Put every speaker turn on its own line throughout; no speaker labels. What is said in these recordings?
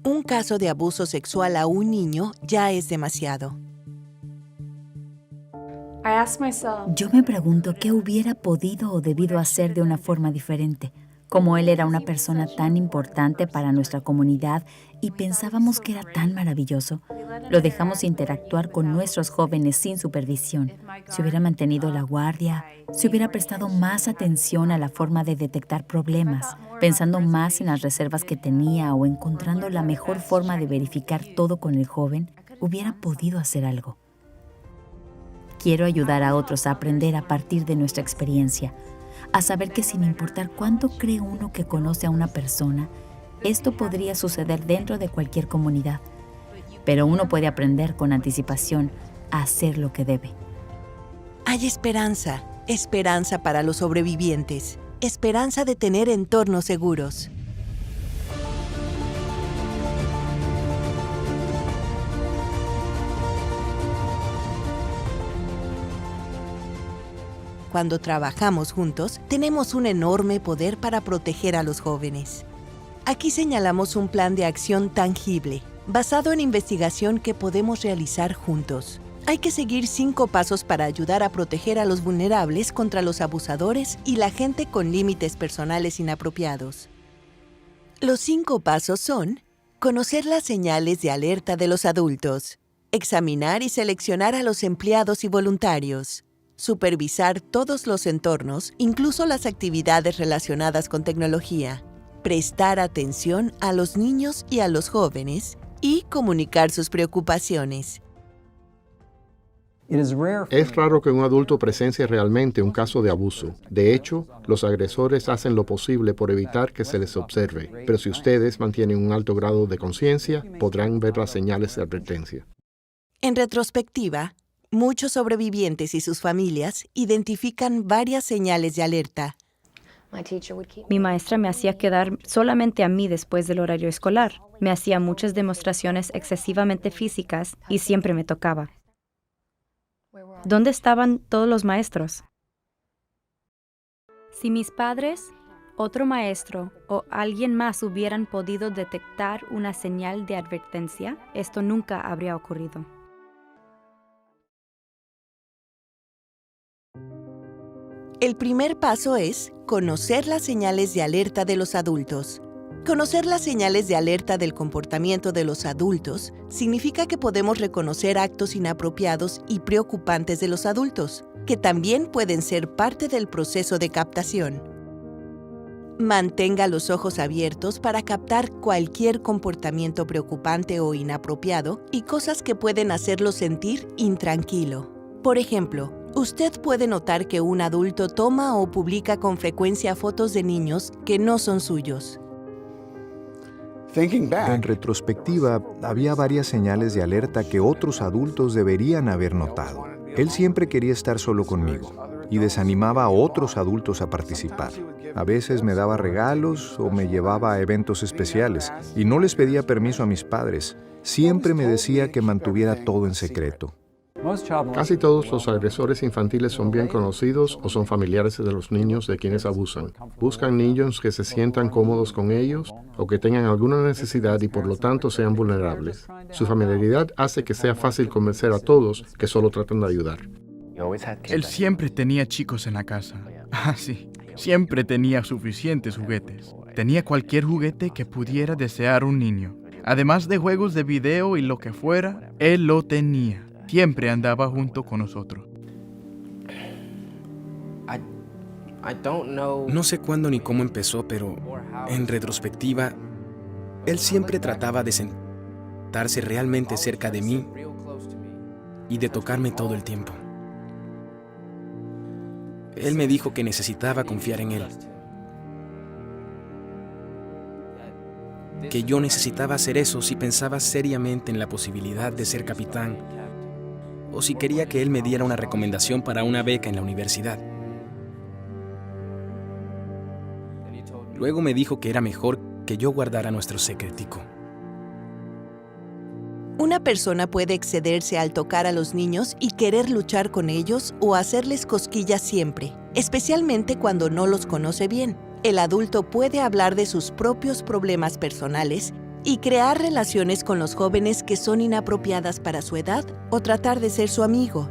Un caso de abuso sexual a un niño ya es demasiado.
Yo me pregunto qué hubiera podido o debido hacer de una forma diferente. Como él era una persona tan importante para nuestra comunidad y pensábamos que era tan maravilloso, lo dejamos interactuar con nuestros jóvenes sin supervisión. Si hubiera mantenido la guardia, si hubiera prestado más atención a la forma de detectar problemas, pensando más en las reservas que tenía o encontrando la mejor forma de verificar todo con el joven, hubiera podido hacer algo. Quiero ayudar a otros a aprender a partir de nuestra experiencia, a saber que sin importar cuánto cree uno que conoce a una persona, esto podría suceder dentro de cualquier comunidad. Pero uno puede aprender con anticipación a hacer lo que debe.
Hay esperanza, esperanza para los sobrevivientes, esperanza de tener entornos seguros. Cuando trabajamos juntos, tenemos un enorme poder para proteger a los jóvenes. Aquí señalamos un plan de acción tangible, basado en investigación que podemos realizar juntos. Hay que seguir 5 pasos para ayudar a proteger a los vulnerables contra los abusadores y la gente con límites personales inapropiados. Los 5 pasos son: conocer las señales de alerta de los adultos, examinar y seleccionar a los empleados y voluntarios, supervisar todos los entornos, incluso las actividades relacionadas con tecnología, prestar atención a los niños y a los jóvenes y comunicar sus preocupaciones.
Es raro que un adulto presencie realmente un caso de abuso. De hecho, los agresores hacen lo posible por evitar que se les observe, pero si ustedes mantienen un alto grado de conciencia, podrán ver las señales de advertencia.
En retrospectiva, muchos sobrevivientes y sus familias identifican varias señales de alerta.
Mi maestra me hacía quedar solamente a mí después del horario escolar. Me hacía muchas demostraciones excesivamente físicas y siempre me tocaba. ¿Dónde estaban todos los maestros? Si mis padres, otro maestro o alguien más hubieran podido detectar una señal de advertencia, esto nunca habría ocurrido.
El primer paso es conocer las señales de alerta de los adultos. Conocer las señales de alerta del comportamiento de los adultos significa que podemos reconocer actos inapropiados y preocupantes de los adultos, que también pueden ser parte del proceso de captación. Mantenga los ojos abiertos para captar cualquier comportamiento preocupante o inapropiado y cosas que pueden hacerlo sentir intranquilo. Por ejemplo, usted puede notar que un adulto toma o publica con frecuencia fotos de niños que no son suyos.
En retrospectiva, había varias señales de alerta que otros adultos deberían haber notado. Él siempre quería estar solo conmigo y desanimaba a otros adultos a participar. A veces me daba regalos o me llevaba a eventos especiales y no les pedía permiso a mis padres. Siempre me decía que mantuviera todo en secreto.
Casi todos los agresores infantiles son bien conocidos o son familiares de los niños de quienes abusan. Buscan niños que se sientan cómodos con ellos o que tengan alguna necesidad y por lo tanto sean vulnerables. Su familiaridad hace que sea fácil convencer a todos que solo tratan de ayudar.
Él siempre tenía chicos en la casa. Ah, sí. Siempre tenía suficientes juguetes. Tenía cualquier juguete que pudiera desear un niño. Además de juegos de video y lo que fuera, él lo tenía. Siempre andaba junto con nosotros.
No sé cuándo ni cómo empezó, pero en retrospectiva, él siempre trataba de sentarse realmente cerca de mí y de tocarme todo el tiempo. Él me dijo que necesitaba confiar en él, que yo necesitaba hacer eso si pensaba seriamente en la posibilidad de ser capitán o si quería que él me diera una recomendación para una beca en la universidad. Luego me dijo que era mejor que yo guardara nuestro secretico.
Una persona puede excederse al tocar a los niños y querer luchar con ellos o hacerles cosquillas siempre, especialmente cuando no los conoce bien. El adulto puede hablar de sus propios problemas personales y crear relaciones con los jóvenes que son inapropiadas para su edad o tratar de ser su amigo.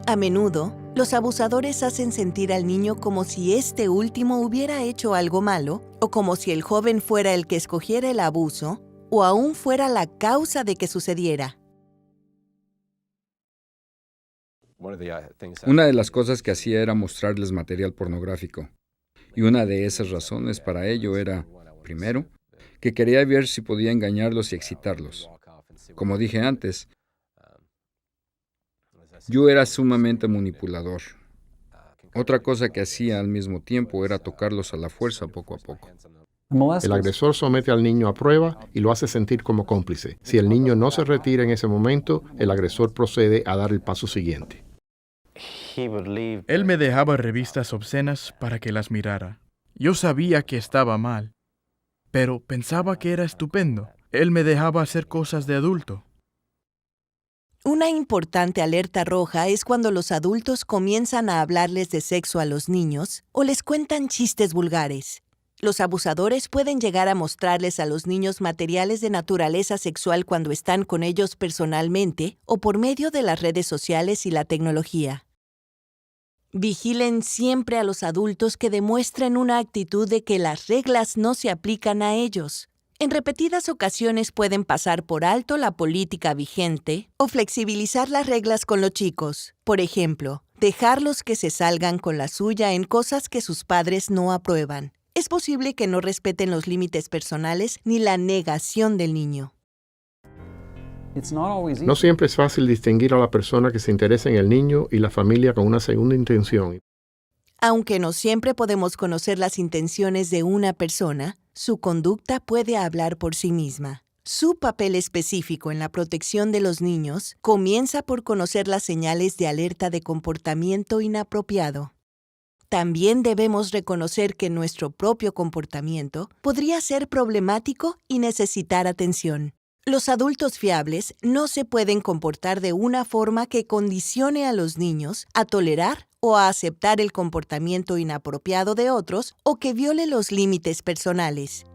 A menudo, los abusadores hacen sentir al niño como si este último hubiera hecho algo malo, o como si el joven fuera el que escogiera el abuso, o aún fuera la causa de que sucediera.
Una de las cosas que hacía era mostrarles material pornográfico. Y una de esas razones para ello era, primero, que quería ver si podía engañarlos y excitarlos. Como dije antes, yo era sumamente manipulador. Otra cosa que hacía al mismo tiempo era tocarlos a la fuerza poco a poco.
El agresor somete al niño a prueba y lo hace sentir como cómplice. Si el niño no se retira en ese momento, el agresor procede a dar el paso siguiente.
Él me dejaba revistas obscenas para que las mirara. Yo sabía que estaba mal, pero pensaba que era estupendo. Él me dejaba hacer cosas de adulto.
Una importante alerta roja es cuando los adultos comienzan a hablarles de sexo a los niños o les cuentan chistes vulgares. Los abusadores pueden llegar a mostrarles a los niños materiales de naturaleza sexual cuando están con ellos personalmente o por medio de las redes sociales y la tecnología. Vigilen siempre a los adultos que demuestren una actitud de que las reglas no se aplican a ellos. En repetidas ocasiones pueden pasar por alto la política vigente o flexibilizar las reglas con los chicos. Por ejemplo, dejarlos que se salgan con la suya en cosas que sus padres no aprueban. Es posible que no respeten los límites personales ni la negación del niño.
No siempre es fácil distinguir a la persona que se interesa en el niño y la familia con una segunda intención.
Aunque no siempre podemos conocer las intenciones de una persona, su conducta puede hablar por sí misma. Su papel específico en la protección de los niños comienza por conocer las señales de alerta de comportamiento inapropiado. También debemos reconocer que nuestro propio comportamiento podría ser problemático y necesitar atención. Los adultos fiables no se pueden comportar de una forma que condicione a los niños a tolerar o a aceptar el comportamiento inapropiado de otros o que viole los límites personales.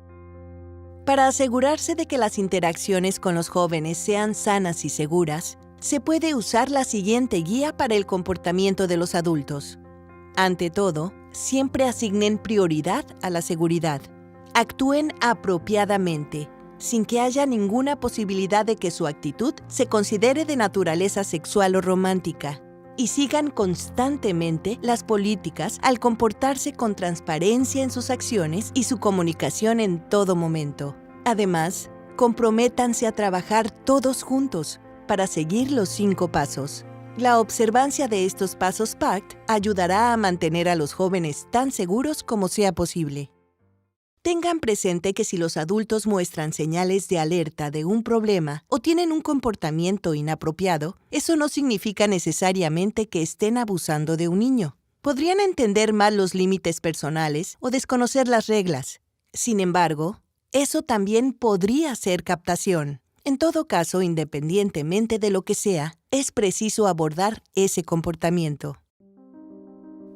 Para asegurarse de que las interacciones con los jóvenes sean sanas y seguras, se puede usar la siguiente guía para el comportamiento de los adultos. Ante todo, siempre asignen prioridad a la seguridad. Actúen apropiadamente, sin que haya ninguna posibilidad de que su actitud se considere de naturaleza sexual o romántica, y sigan constantemente las políticas al comportarse con transparencia en sus acciones y su comunicación en todo momento. Además, comprométanse a trabajar todos juntos para seguir los 5 pasos. La observancia de estos pasos PACT ayudará a mantener a los jóvenes tan seguros como sea posible. Tengan presente que si los adultos muestran señales de alerta de un problema o tienen un comportamiento inapropiado, eso no significa necesariamente que estén abusando de un niño. Podrían entender mal los límites personales o desconocer las reglas. Sin embargo, eso también podría ser captación. En todo caso, independientemente de lo que sea, es preciso abordar ese comportamiento.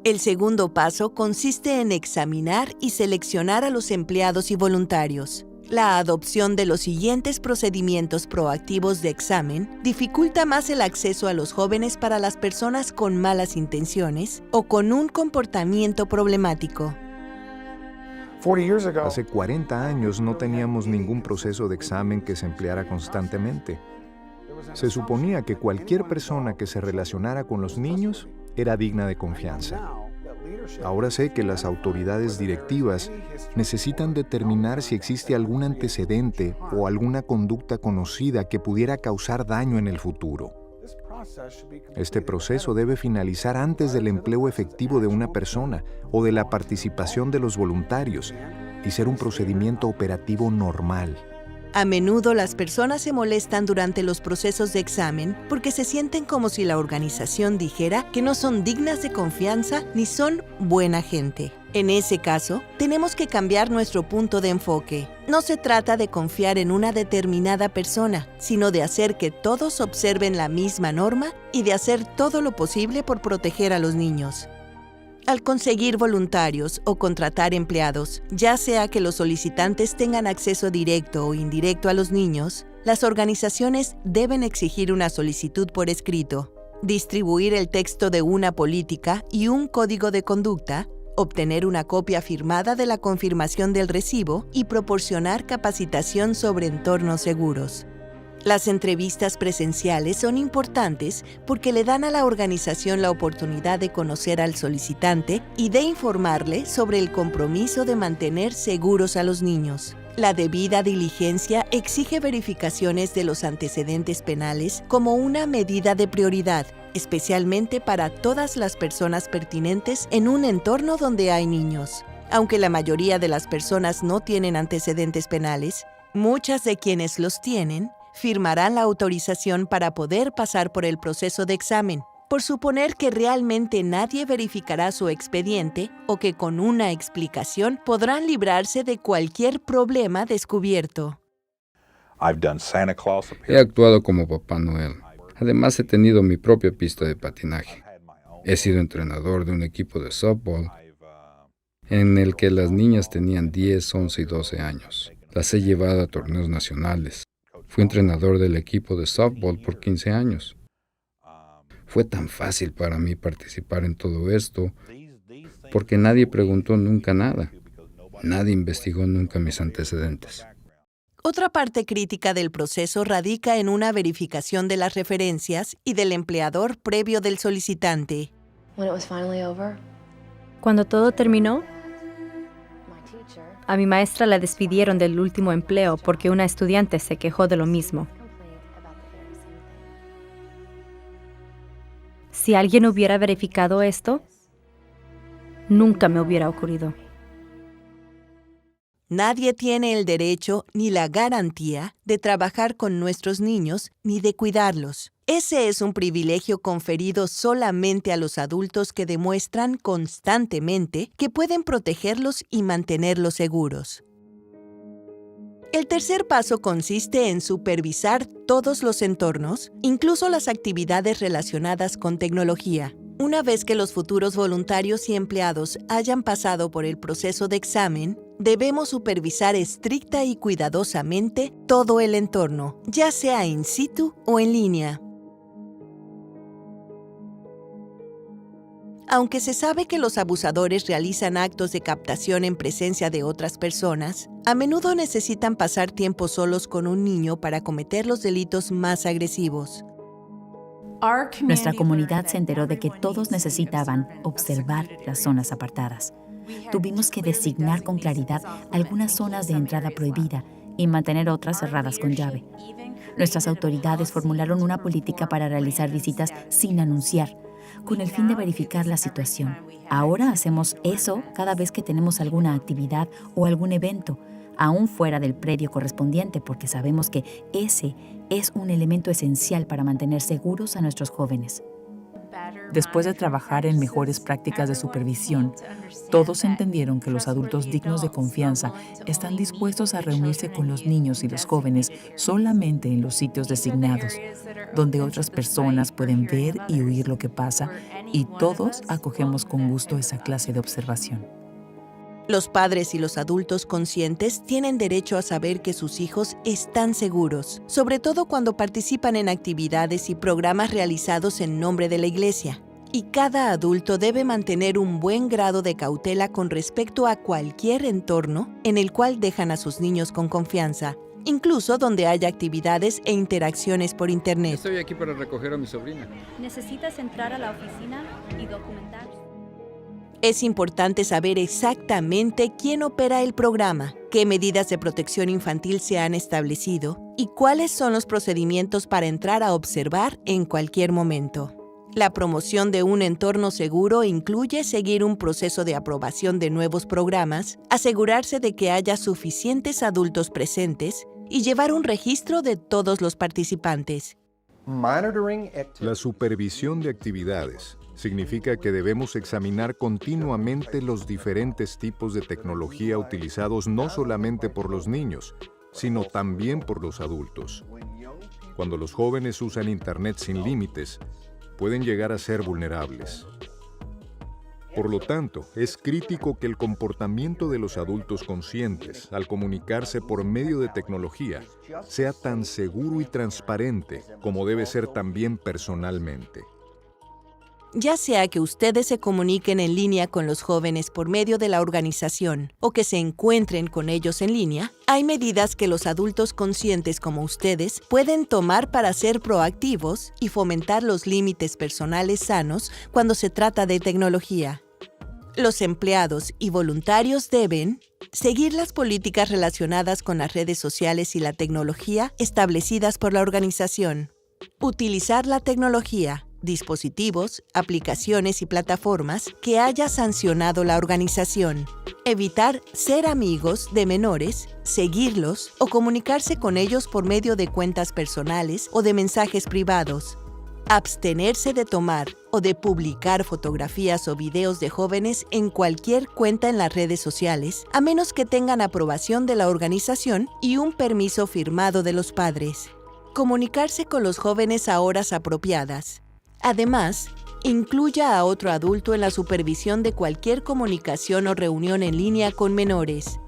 El segundo paso consiste en examinar y seleccionar a los empleados y voluntarios. La adopción de los siguientes procedimientos proactivos de examen dificulta más el acceso a los jóvenes para las personas con malas intenciones o con un comportamiento problemático.
Hace 40 años no teníamos ningún proceso de examen que se empleara constantemente. Se suponía que cualquier persona que se relacionara con los niños era digna de confianza. Ahora sé que las autoridades directivas necesitan determinar si existe algún antecedente o alguna conducta conocida que pudiera causar daño en el futuro. Este proceso debe finalizar antes del empleo efectivo de una persona o de la participación de los voluntarios y ser un procedimiento operativo normal.
A menudo las personas se molestan durante los procesos de examen porque se sienten como si la organización dijera que no son dignas de confianza ni son buena gente. En ese caso, tenemos que cambiar nuestro punto de enfoque. No se trata de confiar en una determinada persona, sino de hacer que todos observen la misma norma y de hacer todo lo posible por proteger a los niños. Al conseguir voluntarios o contratar empleados, ya sea que los solicitantes tengan acceso directo o indirecto a los niños, las organizaciones deben exigir una solicitud por escrito, distribuir el texto de una política y un código de conducta, obtener una copia firmada de la confirmación del recibo y proporcionar capacitación sobre entornos seguros. Las entrevistas presenciales son importantes porque le dan a la organización la oportunidad de conocer al solicitante y de informarle sobre el compromiso de mantener seguros a los niños. La debida diligencia exige verificaciones de los antecedentes penales como una medida de prioridad, especialmente para todas las personas pertinentes en un entorno donde hay niños. Aunque la mayoría de las personas no tienen antecedentes penales, muchas de quienes los tienen firmarán la autorización para poder pasar por el proceso de examen, por suponer que realmente nadie verificará su expediente o que con una explicación podrán librarse de cualquier problema descubierto.
He actuado como Papá Noel. Además, he tenido mi propia pista de patinaje. He sido entrenador de un equipo de softball en el que las niñas tenían 10, 11 y 12 años. Las he llevado a torneos nacionales. Fui entrenador del equipo de softball por 15 años. Fue tan fácil para mí participar en todo esto porque nadie preguntó nunca nada. Nadie investigó nunca mis antecedentes.
Otra parte crítica del proceso radica en una verificación de las referencias y del empleador previo del solicitante.
Cuando todo terminó, a mi maestra la despidieron del último empleo porque una estudiante se quejó de lo mismo. Si alguien hubiera verificado esto, nunca me hubiera ocurrido.
Nadie tiene el derecho ni la garantía de trabajar con nuestros niños ni de cuidarlos. Ese es un privilegio conferido solamente a los adultos que demuestran constantemente que pueden protegerlos y mantenerlos seguros. El tercer paso consiste en supervisar todos los entornos, incluso las actividades relacionadas con tecnología. Una vez que los futuros voluntarios y empleados hayan pasado por el proceso de examen, debemos supervisar estricta y cuidadosamente todo el entorno, ya sea in situ o en línea. Aunque se sabe que los abusadores realizan actos de captación en presencia de otras personas, a menudo necesitan pasar tiempo solos con un niño para cometer los delitos más agresivos.
Nuestra comunidad se enteró de que todos necesitaban observar las zonas apartadas. Tuvimos que designar con claridad algunas zonas de entrada prohibida y mantener otras cerradas con llave. Nuestras autoridades formularon una política para realizar visitas sin anunciar, con el fin de verificar la situación. Ahora hacemos eso cada vez que tenemos alguna actividad o algún evento, aún fuera del predio correspondiente, porque sabemos que ese es un elemento esencial para mantener seguros a nuestros jóvenes.
Después de trabajar en mejores prácticas de supervisión, todos entendieron que los adultos dignos de confianza están dispuestos a reunirse con los niños y los jóvenes solamente en los sitios designados, donde otras personas pueden ver y oír lo que pasa, y todos acogemos con gusto esa clase de observación.
Los padres y los adultos conscientes tienen derecho a saber que sus hijos están seguros, sobre todo cuando participan en actividades y programas realizados en nombre de la Iglesia. Y cada adulto debe mantener un buen grado de cautela con respecto a cualquier entorno en el cual dejan a sus niños con confianza, incluso donde haya actividades e interacciones por Internet.
Estoy aquí para recoger a mi sobrina.
Necesitas entrar a la oficina y documentar.
Es importante saber exactamente quién opera el programa, qué medidas de protección infantil se han establecido y cuáles son los procedimientos para entrar a observar en cualquier momento. La promoción de un entorno seguro incluye seguir un proceso de aprobación de nuevos programas, asegurarse de que haya suficientes adultos presentes y llevar un registro de todos los participantes.
La supervisión de actividades significa que debemos examinar continuamente los diferentes tipos de tecnología utilizados no solamente por los niños, sino también por los adultos. Cuando los jóvenes usan Internet sin límites, pueden llegar a ser vulnerables. Por lo tanto, es crítico que el comportamiento de los adultos conscientes al comunicarse por medio de tecnología sea tan seguro y transparente como debe ser también personalmente.
Ya sea que ustedes se comuniquen en línea con los jóvenes por medio de la organización o que se encuentren con ellos en línea, hay medidas que los adultos conscientes como ustedes pueden tomar para ser proactivos y fomentar los límites personales sanos cuando se trata de tecnología. Los empleados y voluntarios deben seguir las políticas relacionadas con las redes sociales y la tecnología establecidas por la organización. Utilizar la tecnología, dispositivos, aplicaciones y plataformas que haya sancionado la organización. Evitar ser amigos de menores, seguirlos o comunicarse con ellos por medio de cuentas personales o de mensajes privados. Abstenerse de tomar o de publicar fotografías o videos de jóvenes en cualquier cuenta en las redes sociales, a menos que tengan aprobación de la organización y un permiso firmado de los padres. Comunicarse con los jóvenes a horas apropiadas. Además, incluya a otro adulto en la supervisión de cualquier comunicación o reunión en línea con menores.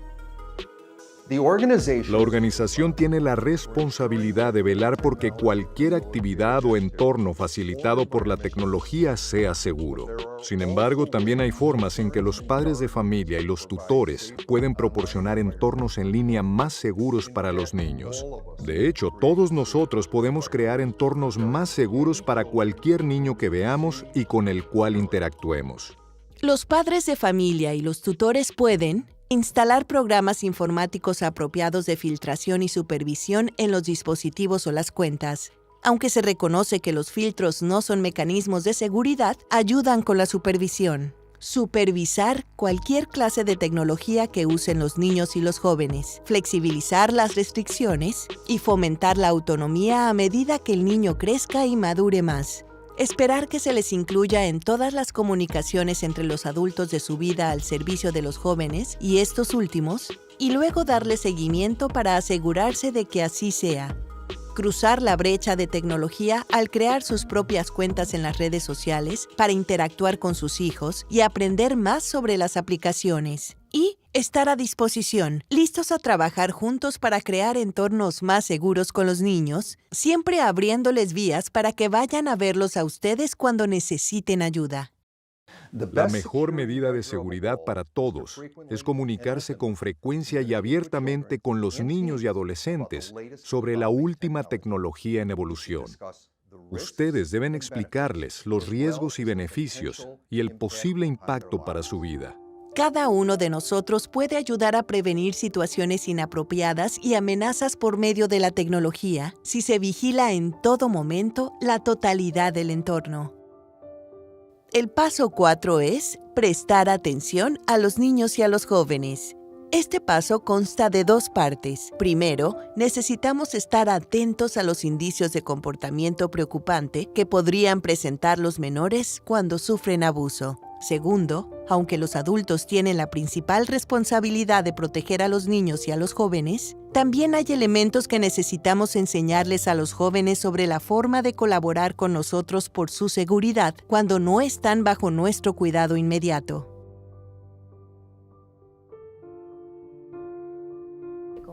La organización tiene la responsabilidad de velar porque cualquier actividad o entorno facilitado por la tecnología sea seguro. Sin embargo, también hay formas en que los padres de familia y los tutores pueden proporcionar entornos en línea más seguros para los niños. De hecho, todos nosotros podemos crear entornos más seguros para cualquier niño que veamos y con el cual interactuemos.
Los padres de familia y los tutores pueden instalar programas informáticos apropiados de filtración y supervisión en los dispositivos o las cuentas. Aunque se reconoce que los filtros no son mecanismos de seguridad, ayudan con la supervisión. Supervisar cualquier clase de tecnología que usen los niños y los jóvenes, flexibilizar las restricciones y fomentar la autonomía a medida que el niño crezca y madure más. Esperar que se les incluya en todas las comunicaciones entre los adultos de su vida al servicio de los jóvenes y estos últimos, y luego darle seguimiento para asegurarse de que así sea. Cruzar la brecha de tecnología al crear sus propias cuentas en las redes sociales para interactuar con sus hijos y aprender más sobre las aplicaciones. Y estar a disposición, listos a trabajar juntos para crear entornos más seguros con los niños, siempre abriéndoles vías para que vayan a verlos a ustedes cuando necesiten ayuda.
La mejor medida de seguridad para todos es comunicarse con frecuencia y abiertamente con los niños y adolescentes sobre la última tecnología en evolución. Ustedes deben explicarles los riesgos y beneficios y el posible impacto para su vida.
Cada uno de nosotros puede ayudar a prevenir situaciones inapropiadas y amenazas por medio de la tecnología si se vigila en todo momento la totalidad del entorno. El paso 4 es prestar atención a los niños y a los jóvenes. Este paso consta de 2 partes. Primero, necesitamos estar atentos a los indicios de comportamiento preocupante que podrían presentar los menores cuando sufren abuso. Segundo, aunque los adultos tienen la principal responsabilidad de proteger a los niños y a los jóvenes, también hay elementos que necesitamos enseñarles a los jóvenes sobre la forma de colaborar con nosotros por su seguridad cuando no están bajo nuestro cuidado inmediato.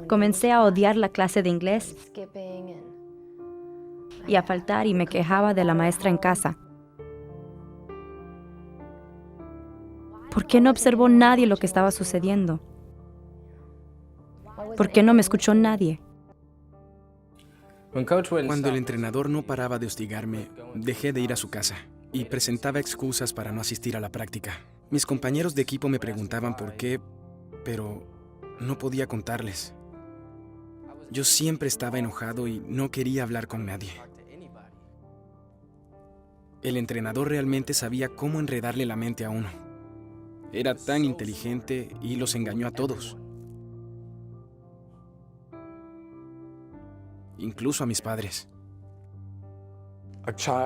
Comencé a odiar la clase de inglés y a faltar y me quejaba de la maestra en casa. ¿Por qué no observó nadie lo que estaba sucediendo? ¿Por qué no me escuchó nadie?
Cuando el entrenador no paraba de hostigarme, dejé de ir a su casa y presentaba excusas para no asistir a la práctica. Mis compañeros de equipo me preguntaban por qué, pero no podía contarles. Yo siempre estaba enojado y no quería hablar con nadie. El entrenador realmente sabía cómo enredarle la mente a uno. Era tan inteligente y los engañó a todos. Incluso a mis padres.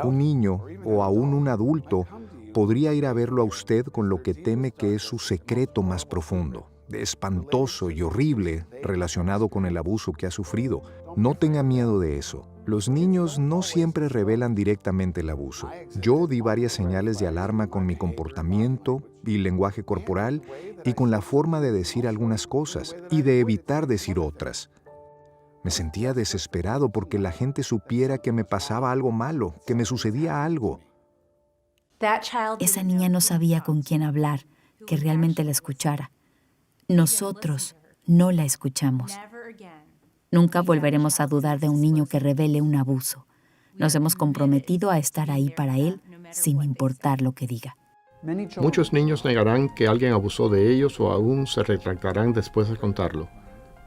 Un niño o aún un adulto podría ir a verlo a usted con lo que teme que es su secreto más profundo, espantoso y horrible relacionado con el abuso que ha sufrido. No tenga miedo de eso. Los niños no siempre revelan directamente el abuso. Yo di varias señales de alarma con mi comportamiento y lenguaje corporal y con la forma de decir algunas cosas y de evitar decir otras. Me sentía desesperado porque la gente supiera que me pasaba algo malo, que me sucedía algo.
Esa niña no sabía con quién hablar, que realmente la escuchara. Nosotros no la escuchamos. Nunca volveremos a dudar de un niño que revele un abuso. Nos hemos comprometido a estar ahí para él, sin importar lo que diga.
Muchos niños negarán que alguien abusó de ellos o aún se retractarán después de contarlo.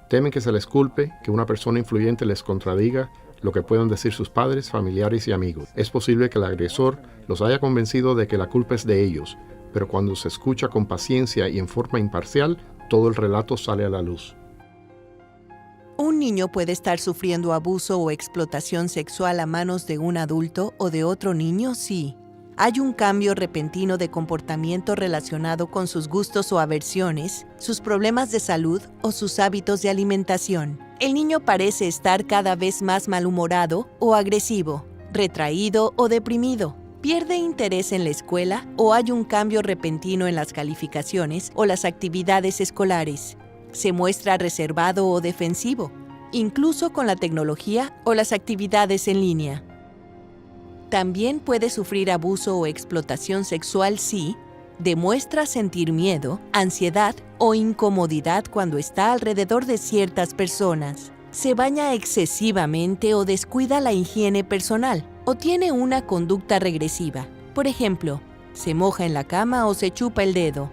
Temen que se les culpe, que una persona influyente les contradiga lo que puedan decir sus padres, familiares y amigos. Es posible que el agresor los haya convencido de que la culpa es de ellos, pero cuando se escucha con paciencia y en forma imparcial, todo el relato sale a la luz.
Un niño puede estar sufriendo abuso o explotación sexual a manos de un adulto o de otro niño, sí. Hay un cambio repentino de comportamiento relacionado con sus gustos o aversiones, sus problemas de salud o sus hábitos de alimentación. El niño parece estar cada vez más malhumorado o agresivo, retraído o deprimido. Pierde interés en la escuela o hay un cambio repentino en las calificaciones o las actividades escolares. Se muestra reservado o defensivo, incluso con la tecnología o las actividades en línea. También puede sufrir abuso o explotación sexual si demuestra sentir miedo, ansiedad o incomodidad cuando está alrededor de ciertas personas, se baña excesivamente o descuida la higiene personal, o tiene una conducta regresiva. Por ejemplo, se moja en la cama o se chupa el dedo.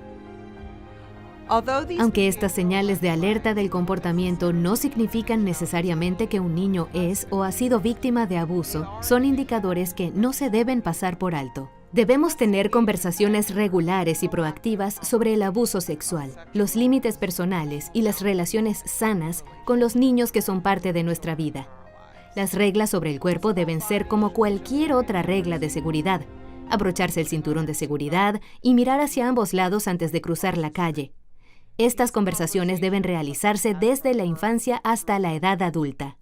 Aunque estas señales de alerta del comportamiento no significan necesariamente que un niño es o ha sido víctima de abuso, son indicadores que no se deben pasar por alto. Debemos tener conversaciones regulares y proactivas sobre el abuso sexual, los límites personales y las relaciones sanas con los niños que son parte de nuestra vida. Las reglas sobre el cuerpo deben ser como cualquier otra regla de seguridad: abrocharse el cinturón de seguridad y mirar hacia ambos lados antes de cruzar la calle. Estas conversaciones deben realizarse desde la infancia hasta la edad adulta.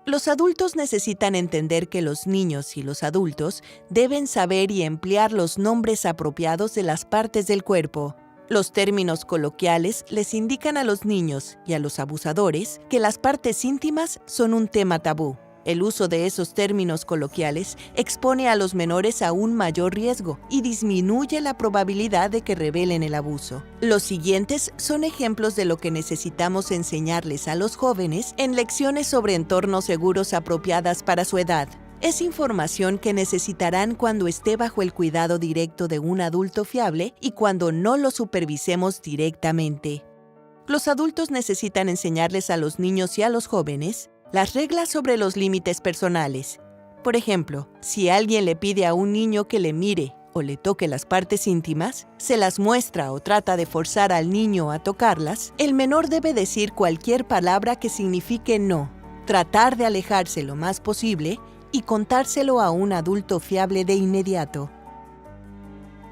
Los adultos necesitan entender que los niños y los adultos deben saber y emplear los nombres apropiados de las partes del cuerpo. Los términos coloquiales les indican a los niños y a los abusadores que las partes íntimas son un tema tabú. El uso de esos términos coloquiales expone a los menores a un mayor riesgo y disminuye la probabilidad de que revelen el abuso. Los siguientes son ejemplos de lo que necesitamos enseñarles a los jóvenes en lecciones sobre entornos seguros apropiadas para su edad. Es información que necesitarán cuando esté bajo el cuidado directo de un adulto fiable y cuando no lo supervisemos directamente. Los adultos necesitan enseñarles a los niños y a los jóvenes las reglas sobre los límites personales. Por ejemplo, si alguien le pide a un niño que le mire o le toque las partes íntimas, se las muestra o trata de forzar al niño a tocarlas, el menor debe decir cualquier palabra que signifique no, tratar de alejarse lo más posible y contárselo a un adulto fiable de inmediato.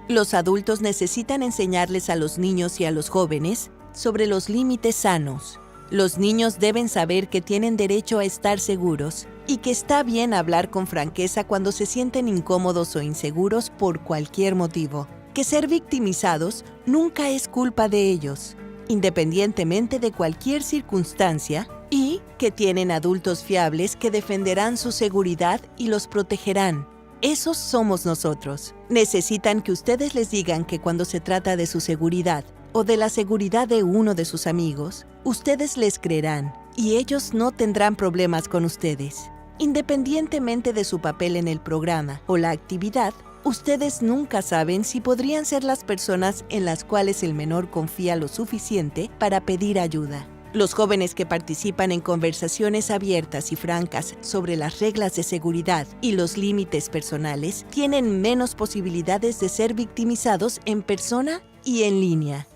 Los adultos necesitan enseñarles a los niños y a los jóvenes sobre los límites sanos. Los niños deben saber que tienen derecho a estar seguros y que está bien hablar con franqueza cuando se sienten incómodos o inseguros por cualquier motivo. Que ser victimizados nunca es culpa de ellos, independientemente de cualquier circunstancia, y que tienen adultos fiables que defenderán su seguridad y los protegerán. Esos somos nosotros. Necesitan que ustedes les digan que cuando se trata de su seguridad o de la seguridad de uno de sus amigos, ustedes les creerán y ellos no tendrán problemas con ustedes. Independientemente de su papel en el programa o la actividad, ustedes nunca saben si podrían ser las personas en las cuales el menor confía lo suficiente para pedir ayuda. Los jóvenes que participan en conversaciones abiertas y francas sobre las reglas de seguridad y los límites personales tienen menos posibilidades de ser victimizados en persona y en línea.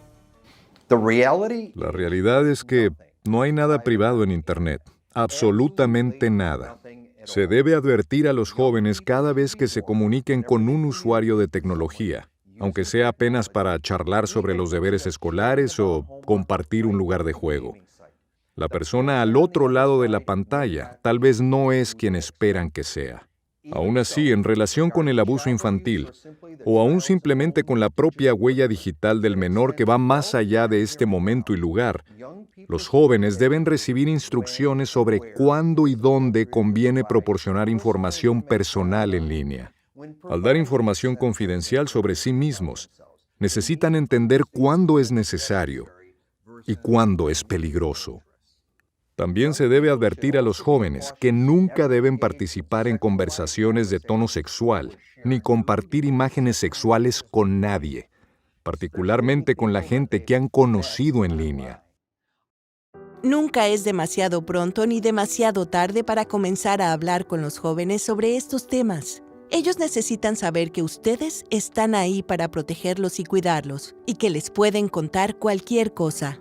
La realidad es que no hay nada privado en Internet, absolutamente nada. Se debe advertir a los jóvenes cada vez que se comuniquen con un usuario de tecnología, aunque sea apenas para charlar sobre los deberes escolares o compartir un lugar de juego. La persona al otro lado de la pantalla tal vez no es quien esperan que sea. Aún así, en relación con el abuso infantil, o aún simplemente con la propia huella digital del menor que va más allá de este momento y lugar, los jóvenes deben recibir instrucciones sobre cuándo y dónde conviene proporcionar información personal en línea. Al dar información confidencial sobre sí mismos, necesitan entender cuándo es necesario y cuándo es peligroso. También se debe advertir a los jóvenes que nunca deben participar en conversaciones de tono sexual, ni compartir imágenes sexuales con nadie, particularmente con la gente que han conocido en línea.
Nunca es demasiado pronto ni demasiado tarde para comenzar a hablar con los jóvenes sobre estos temas. Ellos necesitan saber que ustedes están ahí para protegerlos y cuidarlos, y que les pueden contar cualquier cosa.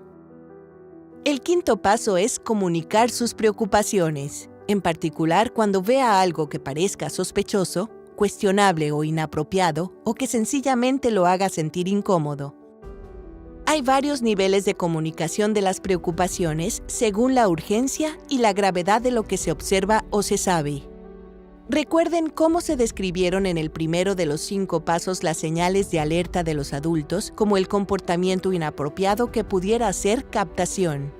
El quinto paso es comunicar sus preocupaciones, en particular cuando vea algo que parezca sospechoso, cuestionable o inapropiado, o que sencillamente lo haga sentir incómodo. Hay varios niveles de comunicación de las preocupaciones según la urgencia y la gravedad de lo que se observa o se sabe. Recuerden cómo se describieron en el primero de los 5 pasos las señales de alerta de los adultos como el comportamiento inapropiado que pudiera ser captación.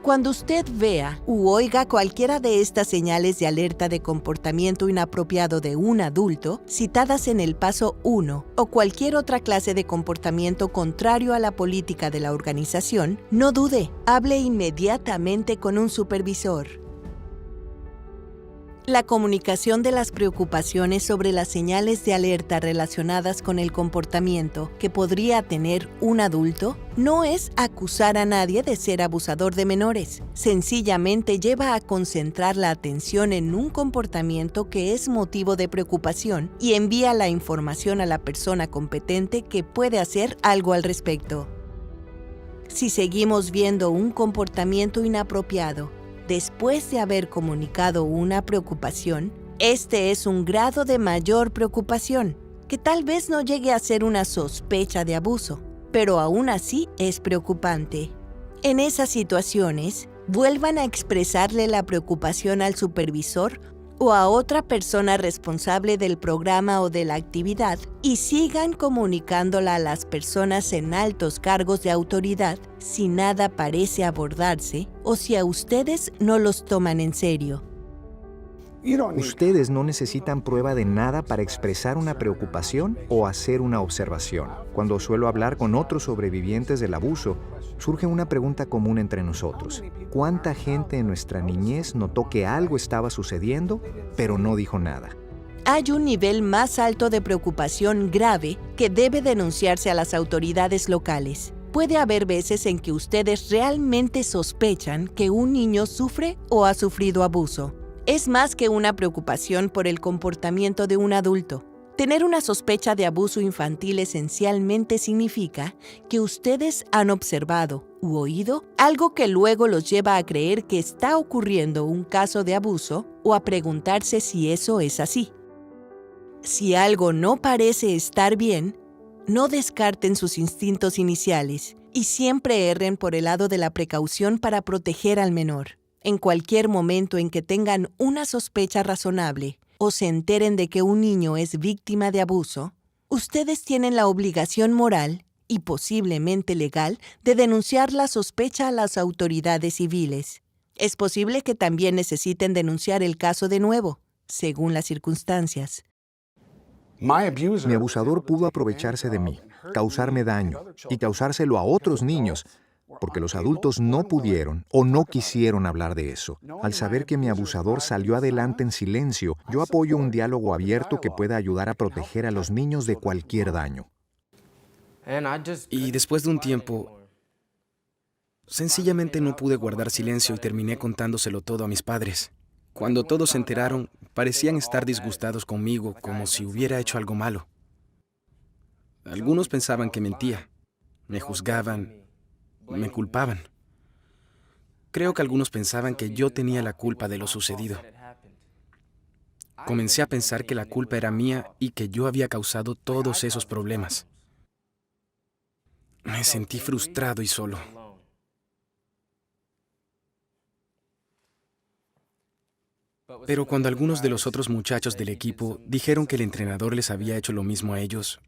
Cuando usted vea u oiga cualquiera de estas señales de alerta de comportamiento inapropiado de un adulto, citadas en el paso 1, o cualquier otra clase de comportamiento contrario a la política de la organización, no dude, hable inmediatamente con un supervisor. La comunicación de las preocupaciones sobre las señales de alerta relacionadas con el comportamiento que podría tener un adulto no es acusar a nadie de ser abusador de menores. Sencillamente lleva a concentrar la atención en un comportamiento que es motivo de preocupación y envía la información a la persona competente que puede hacer algo al respecto. Si seguimos viendo un comportamiento inapropiado, después de haber comunicado una preocupación, este es un grado de mayor preocupación, que tal vez no llegue a ser una sospecha de abuso, pero aún así es preocupante. En esas situaciones, vuelvan a expresarle la preocupación al supervisor o a otra persona responsable del programa o de la actividad y sigan comunicándola a las personas en altos cargos de autoridad si nada parece abordarse o si a ustedes no los toman en serio.
Ustedes no necesitan prueba de nada para expresar una preocupación o hacer una observación. Cuando suelo hablar con otros sobrevivientes del abuso, surge una pregunta común entre nosotros. ¿Cuánta gente en nuestra niñez notó que algo estaba sucediendo, pero no dijo nada?
Hay un nivel más alto de preocupación grave que debe denunciarse a las autoridades locales. Puede haber veces en que ustedes realmente sospechan que un niño sufre o ha sufrido abuso. Es más que una preocupación por el comportamiento de un adulto. Tener una sospecha de abuso infantil esencialmente significa que ustedes han observado u oído algo que luego los lleva a creer que está ocurriendo un caso de abuso o a preguntarse si eso es así. Si algo no parece estar bien, no descarten sus instintos iniciales y siempre erren por el lado de la precaución para proteger al menor. En cualquier momento en que tengan una sospecha razonable o se enteren de que un niño es víctima de abuso, ustedes tienen la obligación moral y posiblemente legal de denunciar la sospecha a las autoridades civiles. Es posible que también necesiten denunciar el caso de nuevo, según las circunstancias.
Mi abusador pudo aprovecharse de mí, causarme daño y causárselo a otros niños, porque los adultos no pudieron o no quisieron hablar de eso. Al saber que mi abusador salió adelante en silencio, yo apoyo un diálogo abierto que pueda ayudar a proteger a los niños de cualquier daño.
Y después de un tiempo, sencillamente no pude guardar silencio y terminé contándoselo todo a mis padres. Cuando todos se enteraron, parecían estar disgustados conmigo, como si hubiera hecho algo malo. Algunos pensaban que mentía, me juzgaban, me culpaban. Creo que algunos pensaban que yo tenía la culpa de lo sucedido. Comencé a pensar que la culpa era mía y que yo había causado todos esos problemas. Me sentí frustrado y solo. Pero cuando algunos de los otros muchachos del equipo dijeron que el entrenador les había hecho lo mismo a ellos,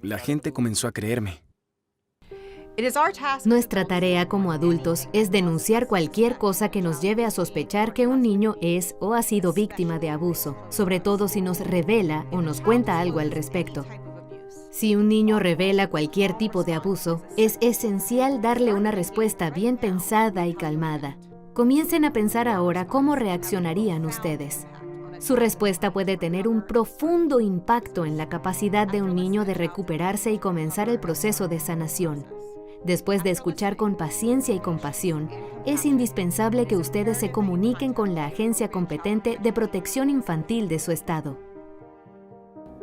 la gente comenzó a creerme.
Nuestra tarea como adultos es denunciar cualquier cosa que nos lleve a sospechar que un niño es o ha sido víctima de abuso, sobre todo si nos revela o nos cuenta algo al respecto. Si un niño revela cualquier tipo de abuso, es esencial darle una respuesta bien pensada y calmada. Comiencen a pensar ahora cómo reaccionarían ustedes. Su respuesta puede tener un profundo impacto en la capacidad de un niño de recuperarse y comenzar el proceso de sanación. Después de escuchar con paciencia y compasión, es indispensable que ustedes se comuniquen con la agencia competente de protección infantil de su estado.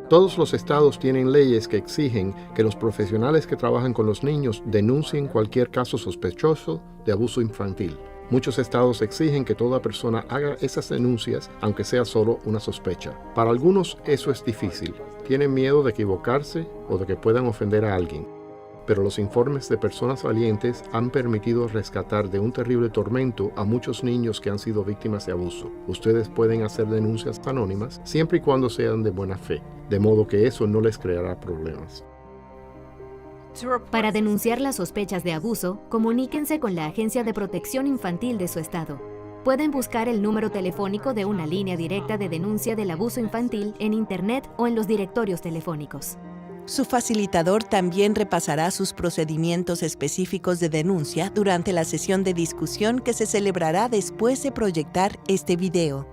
Todos los estados tienen leyes que exigen que los profesionales que trabajan con los niños denuncien cualquier caso sospechoso de abuso infantil. Muchos estados exigen que toda persona haga esas denuncias, aunque sea solo una sospecha. Para algunos eso es difícil. Tienen miedo de equivocarse o de que puedan ofender a alguien. Pero los informes de personas valientes han permitido rescatar de un terrible tormento a muchos niños que han sido víctimas de abuso. Ustedes pueden hacer denuncias anónimas siempre y cuando sean de buena fe, de modo que eso no les creará problemas.
Para denunciar las sospechas de abuso, comuníquense con la Agencia de Protección Infantil de su estado. Pueden buscar el número telefónico de una línea directa de denuncia del abuso infantil en Internet o en los directorios telefónicos.
Su facilitador también repasará sus procedimientos específicos de denuncia durante la sesión de discusión que se celebrará después de proyectar este video.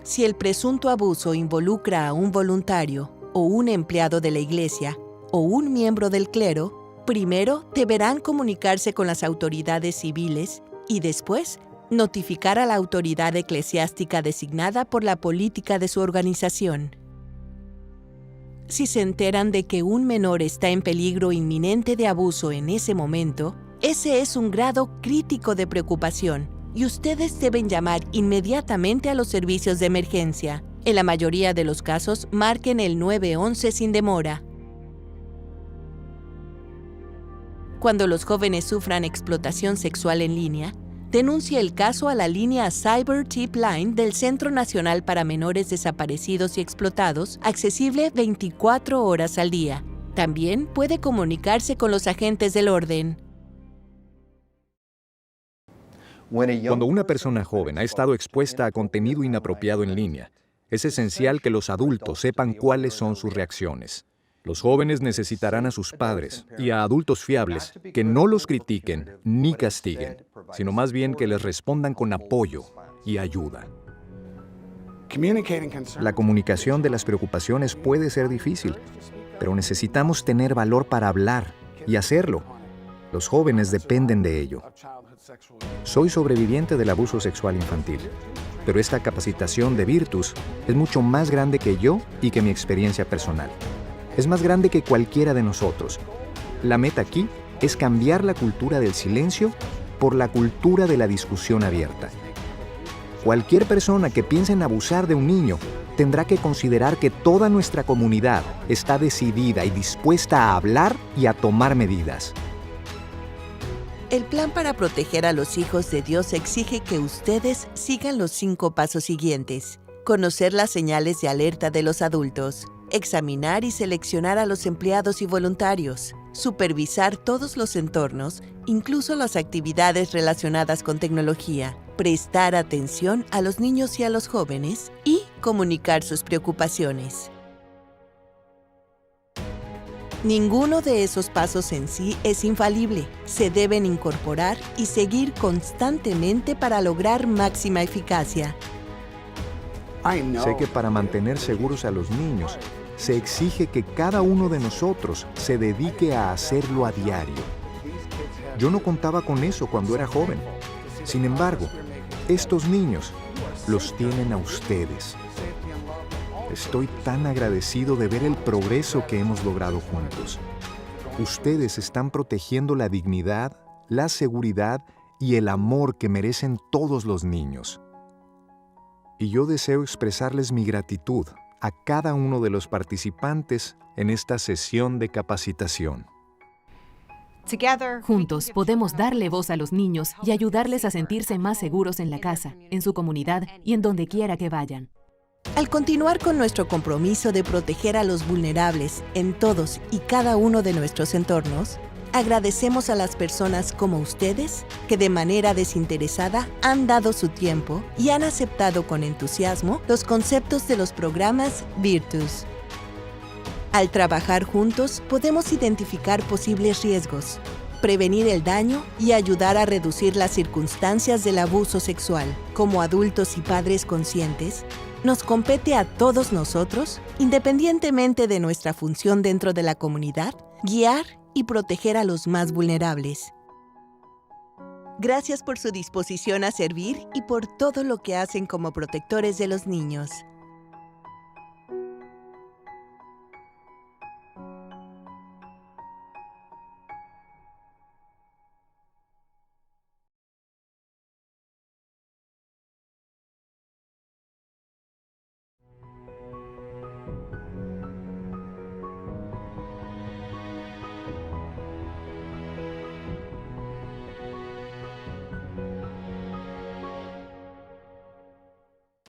Si el presunto abuso involucra a un voluntario o un empleado de la iglesia o un miembro del clero, primero deberán comunicarse con las autoridades civiles y después notificar a la autoridad eclesiástica designada por la política de su organización. Si se enteran de que un menor está en peligro inminente de abuso en ese momento, ese es un grado crítico de preocupación y ustedes deben llamar inmediatamente a los servicios de emergencia. En la mayoría de los casos, marquen el 911 sin demora. Cuando los jóvenes sufran explotación sexual en línea, denuncie el caso a la línea Cyber Tip Line del Centro Nacional para Menores Desaparecidos y Explotados, accesible 24 horas al día. También puede comunicarse con los agentes del orden.
Cuando una persona joven ha estado expuesta a contenido inapropiado en línea, es esencial que los adultos sepan cuáles son sus reacciones. Los jóvenes necesitarán a sus padres y a adultos fiables que no los critiquen ni castiguen, sino más bien que les respondan con apoyo y ayuda. La comunicación de las preocupaciones puede ser difícil, pero necesitamos tener valor para hablar y hacerlo. Los jóvenes dependen de ello. Soy sobreviviente del abuso sexual infantil, pero esta capacitación de Virtus es mucho más grande que yo y que mi experiencia personal. Es más grande que cualquiera de nosotros. La meta aquí es cambiar la cultura del silencio por la cultura de la discusión abierta. Cualquier persona que piense en abusar de un niño tendrá que considerar que toda nuestra comunidad está decidida y dispuesta a hablar y a tomar medidas.
El plan para proteger a los hijos de Dios exige que ustedes sigan los 5 pasos siguientes. Conocer las señales de alerta de los adultos. Examinar y seleccionar a los empleados y voluntarios, supervisar todos los entornos, incluso las actividades relacionadas con tecnología, prestar atención a los niños y a los jóvenes y comunicar sus preocupaciones. Ninguno de esos pasos en sí es infalible. Se deben incorporar y seguir constantemente para lograr máxima eficacia.
Sé que para mantener seguros a los niños, se exige que cada uno de nosotros se dedique a hacerlo a diario. Yo no contaba con eso cuando era joven. Sin embargo, estos niños los tienen a ustedes. Estoy tan agradecido de ver el progreso que hemos logrado juntos. Ustedes están protegiendo la dignidad, la seguridad y el amor que merecen todos los niños. Y yo deseo expresarles mi gratitud a cada uno de los participantes en esta sesión de capacitación.
Juntos podemos darle voz a los niños y ayudarles a sentirse más seguros en la casa, en su comunidad y en donde quiera que vayan.
Al continuar con nuestro compromiso de proteger a los vulnerables en todos y cada uno de nuestros entornos, agradecemos a las personas como ustedes que de manera desinteresada han dado su tiempo y han aceptado con entusiasmo los conceptos de los programas Virtus. Al trabajar juntos, podemos identificar posibles riesgos, prevenir el daño y ayudar a reducir las circunstancias del abuso sexual. Como adultos y padres conscientes, nos compete a todos nosotros, independientemente de nuestra función dentro de la comunidad, guiar y proteger a los más vulnerables. Gracias por su disposición a servir y por todo lo que hacen como protectores de los niños.